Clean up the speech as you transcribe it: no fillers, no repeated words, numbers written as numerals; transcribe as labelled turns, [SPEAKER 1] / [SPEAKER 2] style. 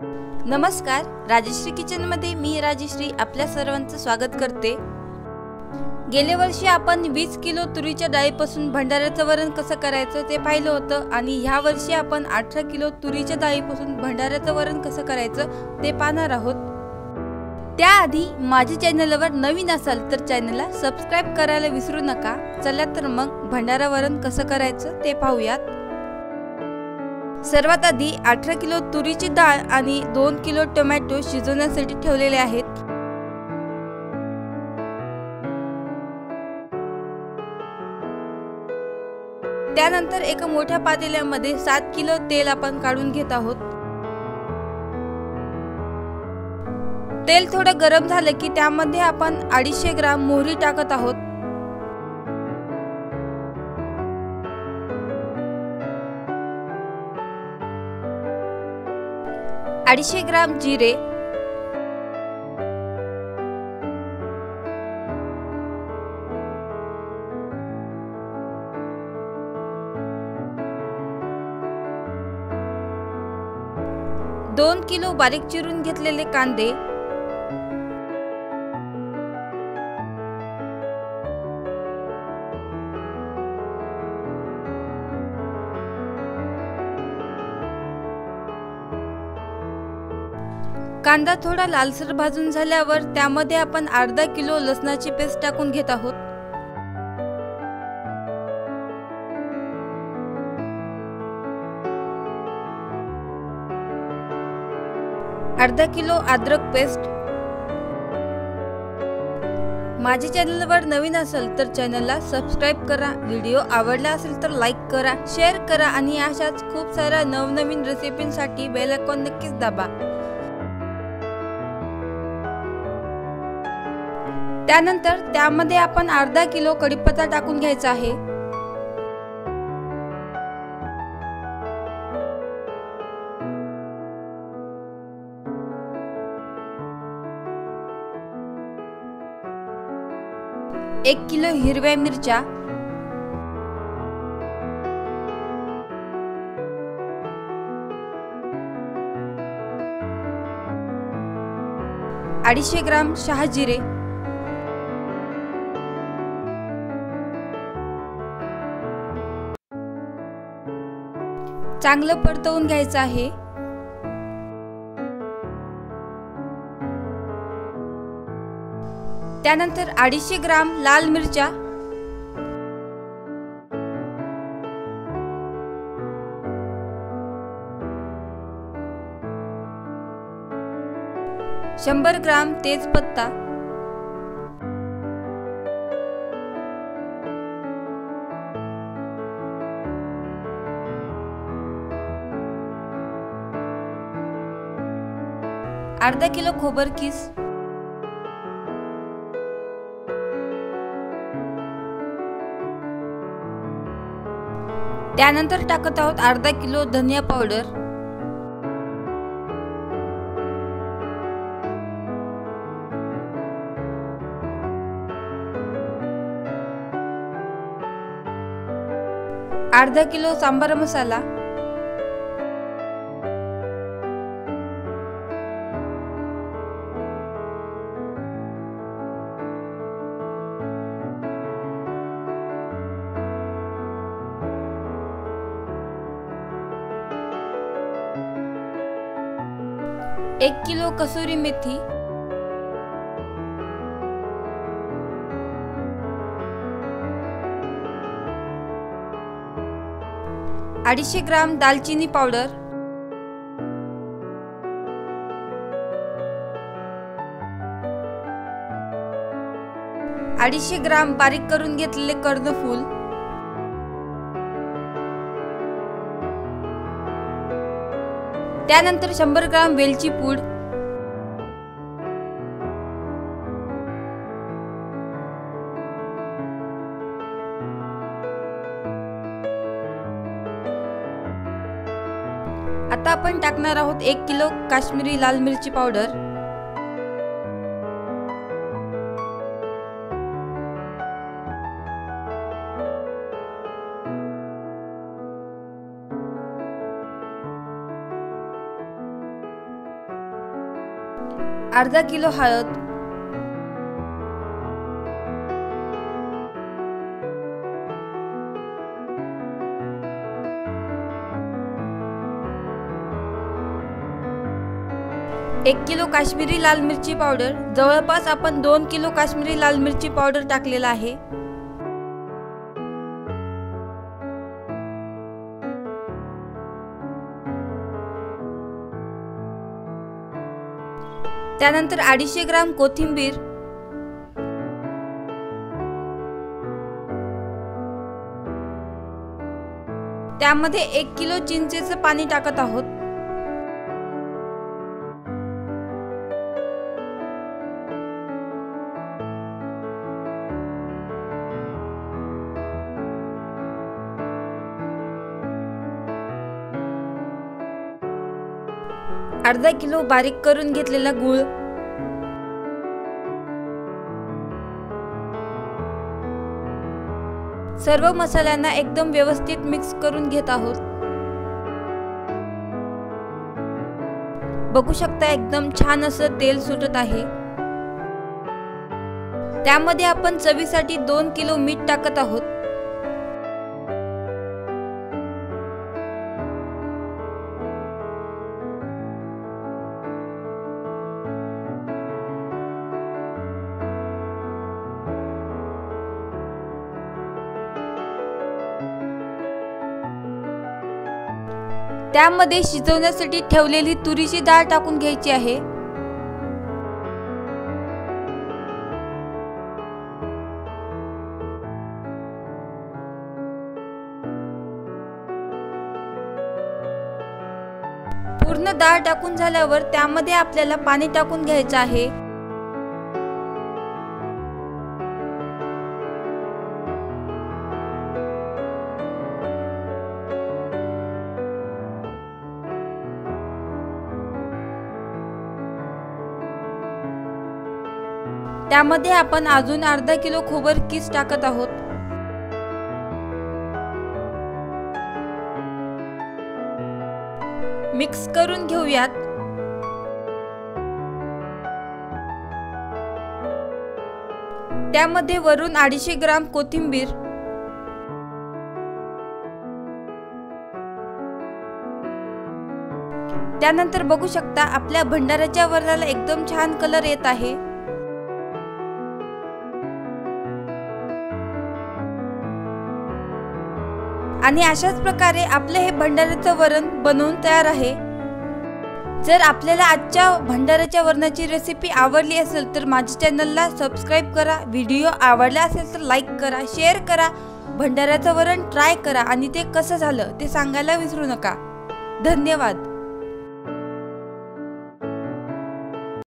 [SPEAKER 1] नमस्कार, राजश्री किचनमध्ये मी राजश्री आपल्या सर्वांचं स्वागत करते। गेल्या वर्षी आपण 20 किलो तुरीच्या डाळीपासून भंडाऱ्याचं वरण कसं करायचं ते पाहिलं होतं आणि ह्या वर्षी आपण 18 किलो तुरीच्या डाळीपासून भंडाऱ्याचं वरण कसं करायचं ते पाहणार आहोत। त्याआधी माझ्या चॅनलवर नवीन असाल तर चॅनलला सबस्क्राइब करायला विसरू नका। चला तर मग भंडारा वरण कसं करायचं ते पाहूयात। सर्वात आधी 18 किलो तुरीची डाळ आणि 2 किलो टोमॅटो शिजवण्यासाठी ठेवलेले आहेत। त्यानंतर एका मोठ्या पातेल्यामध्ये 7 किलो तेल आपण काढून घेत आहोत। तेल थोडं गरम झालं की त्यामध्ये आपण 250 ग्राम मोहरी टाकत आहोत। 250 ग्राम जिरे, दोन किलो बारीक चिरून घेतलेले कांदे, कांदा थोडा लालसर भाजून झाल्यावर त्यामध्ये आपण अर्धा किलो लसणाची पेस्ट टाकून घेत आहोत। अर्धा किलो अद्रक पेस्ट। माझ्या चॅनलवर नवीन असेल तर चॅनलला सबस्क्राइब करा। व्हिडिओ आवडला असेल तर लाईक करा, शेअर करा आणि अशाच खूप साऱ्या नवनवीन रेसिपींसाठी बेल आयकॉन नक्कीच दाबा। त्यानंतर त्यामध्ये आपण अर्धा किलो कढीपत्ता टाकून घ्यायचा आहे। एक किलो हिरव्या मिरच्या, अडीचशे ग्राम शहाजिरे, चांगलं परतवून घ्यायचं आहे। त्यानंतर 250 ग्राम लाल मिरच्या, शंभर ग्राम तेजपत्ता, अर्धा किलो खोबर किस, त्यानंतर टाकत आहोत अर्धा किलो धनिया पावडर, अर्धा किलो सांबार मसाला, एक किलो कसुरी मेथी, अडीचशे ग्राम दालचिनी पावडर, अडीचशे ग्राम बारीक करून घेतलेले कर्णफूल, त्यानंतर 100 ग्राम वेलची पूड, आता आपण टाकणार आहोत 1 किलो काश्मीरी लाल मिरची पावडर, अर्धा किलो हळद, एक किलो काश्मीरी लाल मिरची पावडर, जवळपास आपण 2 किलो काश्मीरी लाल मिरची पावडर टाकलेला आहे। त्यानंतर 250 ग्राम कोथिंबीर, त्यामध्ये 1 किलो चिंचेचं पाणी टाकत आहोत। अर्धा किलो बारीक करून घेतलेला गूळ, सर्व मसाल्यांना एकदम व्यवस्थित मिक्स करून घेत आहोत। बघू शकता एकदम छान असं तेल सुटत आहे। त्यामध्ये आपण चवीसाठी 2 किलो मीठ टाकत आहोत। त्यामध्ये शिजवण्यासाठी ठेवलेली तुरीची डाळ टाकून घ्यायची आहे। पूर्ण डाळ टाकून झाल्यावर त्यामध्ये आपल्याला पाणी टाकून घ्यायचं आहे। त्यामध्ये आपण अजून अर्धा किलो खोबर किस टाकत आहोत। मिक्स करून घेऊयात। त्यामध्ये वरून 250 ग्राम कोथिंबीर, त्यानंतर बघू शकता आपल्या भंडाऱ्याच्या वरणाला एकदम छान कलर येत आहे। आणि अशाच प्रकारे आपले हे भंडाऱ्याचं वरण बनवून तयार आहे। जर आपल्याला आजच्या भंडाऱ्याच्या वरणाची रेसिपी आवडली असेल तर माझ्या चॅनलला सबस्क्राइब करा। व्हिडिओ आवडला असेल तर लाईक करा, शेअर करा, भंडाऱ्याचं वरण ट्राय करा आणि ते कसं झालं ते सांगायला विसरू नका। धन्यवाद।